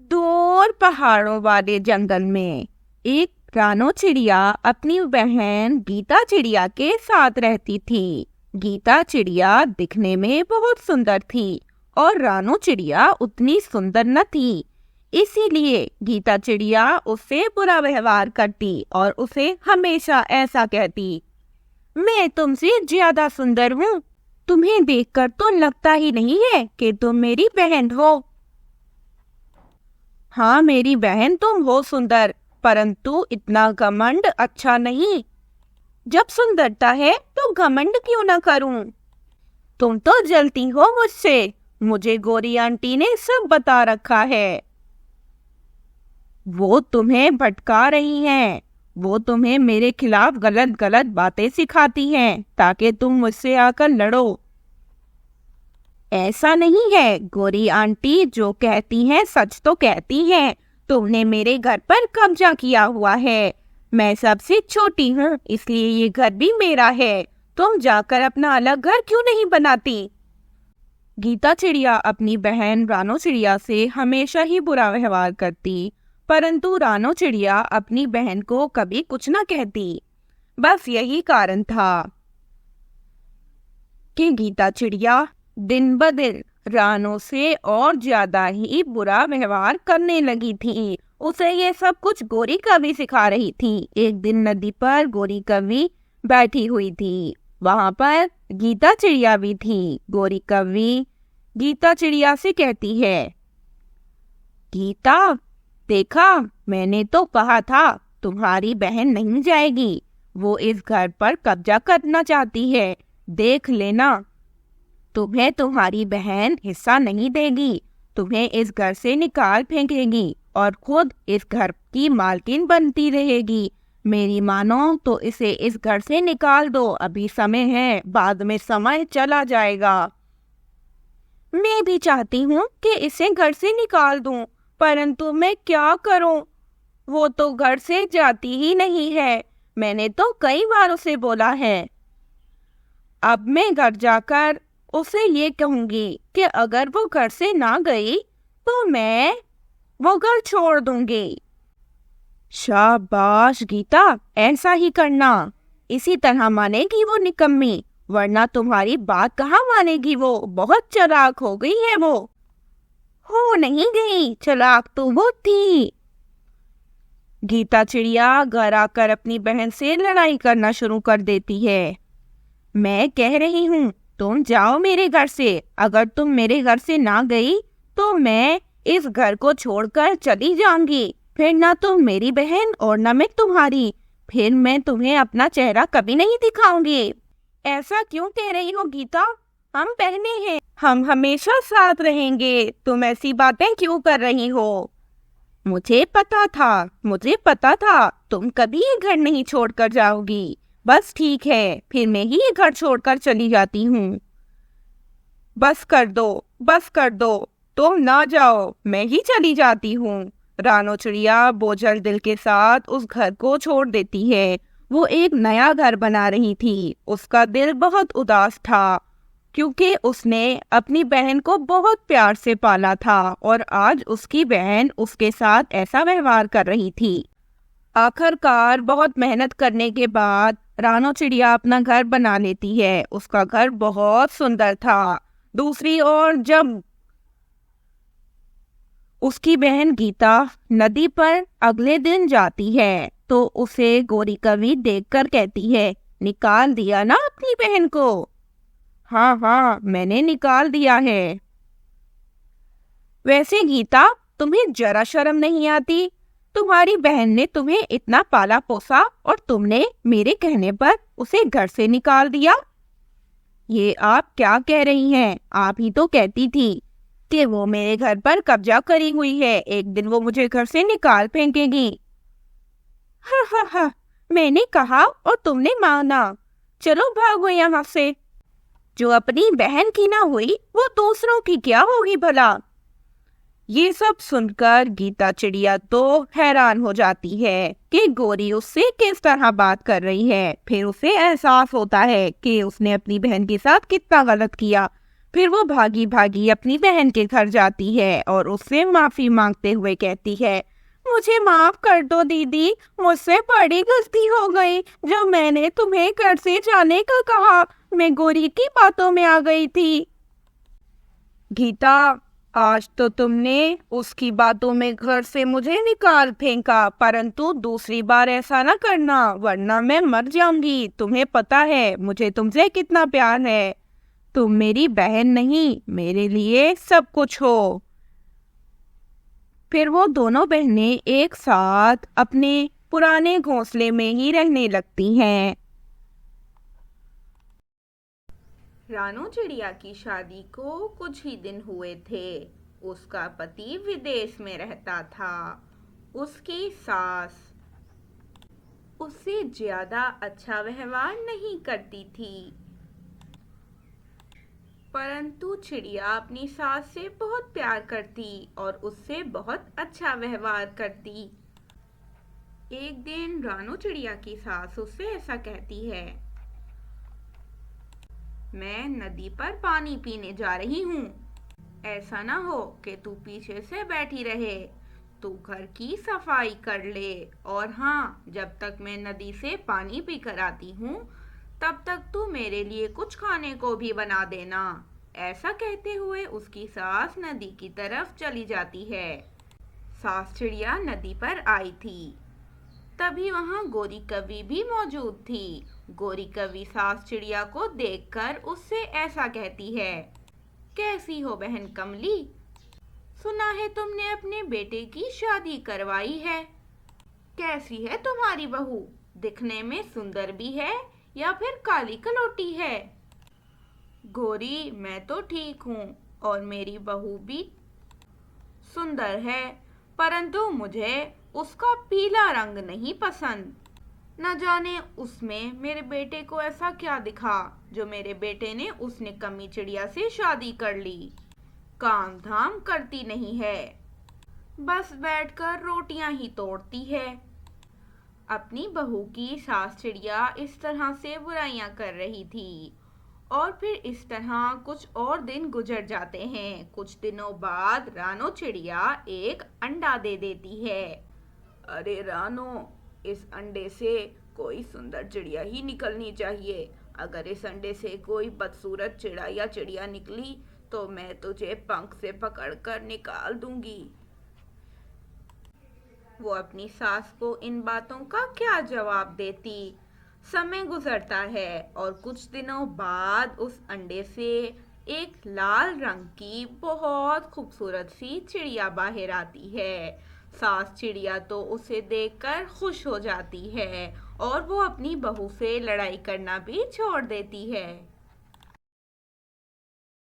दूर पहाड़ों वाले जंगल में एक रानो चिड़िया अपनी बहन गीता चिड़िया के साथ रहती थी। गीता चिड़िया दिखने में बहुत सुंदर थी और रानो चिड़िया उतनी सुंदर न थी। इसीलिए गीता चिड़िया उससे बुरा व्यवहार करती और उसे हमेशा ऐसा कहती, मैं तुमसे ज्यादा सुंदर हूँ। तुम्हें देखकर तो लगता ही नहीं है कि तुम मेरी बहन हो। हाँ मेरी बहन तुम हो सुंदर, परंतु इतना घमंड अच्छा नहीं। जब सुंदरता है तो घमंड क्यों ना करूं? तुम तो जलती हो मुझसे। मुझे गोरी आंटी ने सब बता रखा है। वो तुम्हें भटका रही हैं। वो तुम्हें मेरे खिलाफ गलत गलत बातें सिखाती हैं ताकि तुम मुझसे आकर लड़ो। ऐसा नहीं है, गोरी आंटी जो कहती हैं सच तो कहती हैं। तुमने मेरे घर पर कब्जा किया हुआ है। मैं सबसे छोटी हूँ, इसलिए ये घर भी मेरा है। तुम जाकर अपना अलग घर क्यों नहीं बनाती? गीता चिड़िया अपनी बहन रानो चिड़िया से हमेशा ही बुरा व्यवहार करती, परंतु रानो चिड़िया अपनी बहन को कभी कुछ न कहती। बस यही कारण था कि गीता चिड़िया दिन ब दिन रानो से और ज्यादा ही बुरा व्यवहार करने लगी थी। उसे ये सब कुछ गोरी कवि सिखा रही थी। एक दिन नदी पर गोरी कवि बैठी हुई थी। वहां पर गीता चिड़िया भी थी। गोरी कवि गीता चिड़िया से कहती है, गीता देखा, मैंने तो कहा था तुम्हारी बहन नहीं जाएगी। वो इस घर पर कब्जा करना चाहती है। देख लेना, तुम्हें तुम्हारी बहन हिस्सा नहीं देगी। तुम्हें इस घर से निकाल फेंकेगी और खुद इस घर की मालकिन बनती रहेगी। मेरी मानो तो इसे इस घर से निकाल दो। अभी समय है, बाद में समय चला जाएगा। मैं भी चाहती हूँ कि इसे घर से निकाल दूं, परंतु मैं क्या करूं? वो तो घर से जाती ही नहीं है। मैंने तो कई बार उसे बोला है। अब मैं घर जाकर उसे ये कहूंगी कि अगर वो घर से ना गई तो मैं वो घर छोड़ दूंगी। शाबाश गीता, ऐसा ही करना। इसी तरह मानेगी वो निकम्मी, वरना तुम्हारी बात कहाँ मानेगी। वो बहुत चालाक हो गई है। वो हो नहीं गई, चालाक तो वो थी। गीता चिड़िया घर आकर अपनी बहन से लड़ाई करना शुरू कर देती है। मैं कह रही हूँ तुम जाओ मेरे घर से। अगर तुम मेरे घर से ना गई तो मैं इस घर को छोड़कर चली जाऊंगी। फिर ना तुम मेरी बहन और ना मैं तुम्हारी। फिर मैं तुम्हें अपना चेहरा कभी नहीं दिखाऊंगी। ऐसा क्यों कह रही हो गीता? हम बहनें हैं, हम हमेशा साथ रहेंगे। तुम ऐसी बातें क्यों कर रही हो? मुझे पता था तुम कभी ये घर नहीं छोड़कर जाओगी। बस ठीक है, फिर मैं ही ये घर छोड़कर चली जाती हूँ। बस कर दो, तुम ना जाओ, मैं ही चली जाती हूँ। रानो चिड़िया बोझल दिल के साथ उस घर को छोड़ देती है। वो एक नया घर बना रही थी। उसका दिल बहुत उदास था क्योंकि उसने अपनी बहन को बहुत प्यार से पाला था और आज उसकी बहन उसके साथ ऐसा व्यवहार कर रही थी। आखिरकार बहुत मेहनत करने के बाद रानो चिड़िया अपना घर बना लेती है। उसका घर बहुत सुंदर था। दूसरी ओर जब उसकी बहन गीता नदी पर अगले दिन जाती है तो उसे गोरी कवि देखकर कहती है, निकाल दिया ना अपनी बहन को? हाँ, मैंने निकाल दिया है। वैसे गीता, तुम्हें जरा शर्म नहीं आती? तुम्हारी बहन ने तुम्हें इतना पाला पोसा और तुमने मेरे कहने पर उसे घर से निकाल दिया। ये आप क्या कह रही हैं? आप ही तो कहती थी कि वो मेरे घर पर कब्जा करी हुई है। एक दिन वो मुझे घर से निकाल फेंकेगी। हा, मैंने कहा और तुमने माना। चलो भागो यहाँ से। जो अपनी बहन की ना हुई वो दूसरों की क्या होगी भला? ये सब सुनकर गीता चिड़िया तो हैरान हो जाती है कि गोरी उससे किस तरह बात कर रही है। फिर उसे एहसास होता है कि उसने अपनी बहन के साथ कितना गलत किया। फिर वो भागी भागी अपनी बहन के घर जाती है और उससे माफी मांगते हुए कहती है, मुझे माफ कर दो दीदी, मुझसे बड़ी गलती हो गई। जब मैंने तुम्हें घर से जाने का कहा, मैं गौरी की बातों में आ गई थी। गीता, आज तो तुमने उसकी बातों में घर से मुझे निकाल फेंका, परंतु दूसरी बार ऐसा ना करना, वरना मैं मर जाऊंगी। तुम्हें पता है मुझे तुमसे कितना प्यार है। तुम मेरी बहन नहीं, मेरे लिए सब कुछ हो। फिर वो दोनों बहनें एक साथ अपने पुराने घोंसले में ही रहने लगती हैं। रानू चिड़िया की शादी को कुछ ही दिन हुए थे। उसका पति विदेश में रहता था। उसकी सास उससे ज्यादा अच्छा व्यवहार नहीं करती थी, परंतु चिड़िया अपनी सास से बहुत प्यार करती और उससे बहुत अच्छा व्यवहार करती। एक दिन रानू चिड़िया की सास उससे ऐसा कहती है, मैं नदी पर पानी पीने जा रही हूँ। ऐसा ना हो कि तू पीछे से बैठी रहे, तू घर की सफाई कर ले, और हाँ, जब तक मैं नदी से पानी पी कर आती हूँ तब तक तू मेरे लिए कुछ खाने को भी बना देना। ऐसा कहते हुए उसकी सास नदी की तरफ चली जाती है। सास चिड़िया नदी पर आई थी। तभी वहाँ गोरी कवि भी मौजूद थी। गोरी कवि सास चिड़िया को देखकर उससे ऐसा कहती है, कैसी हो बहन कमली? सुना है तुमने अपने बेटे की शादी करवाई है। कैसी है तुम्हारी बहू? दिखने में सुंदर भी है या फिर काली कलोटी है? गोरी, मैं तो ठीक हूँ और मेरी बहू भी सुंदर है, परंतु मुझे उसका पीला रंग नहीं पसंद। न जाने उसमें मेरे बेटे को ऐसा क्या दिखा जो मेरे बेटे ने उस निकम्मी चिड़िया से शादी कर ली। काम धाम करती नहीं है, बस बैठकर रोटियां ही तोड़ती है। अपनी बहू की सास चिड़िया इस तरह से बुराइयां कर रही थी और फिर इस तरह कुछ और दिन गुजर जाते हैं। कुछ दिनों बाद रानो चिड़िया एक अंडा दे देती है। अरे रानो, इस अंडे से कोई सुंदर चिड़िया ही निकलनी चाहिए। अगर इस अंडे से कोई बदसूरत चिड़ा या चिड़िया निकली तो मैं तुझे पंख से पकड़कर निकाल दूंगी। वो अपनी सास को इन बातों का क्या जवाब देती। समय गुजरता है और कुछ दिनों बाद उस अंडे से एक लाल रंग की बहुत खूबसूरत सी चिड़िया बाहर आती है। सास चिड़िया तो उसे देखकर खुश हो जाती है और वो अपनी बहू से लड़ाई करना भी छोड़ देती है।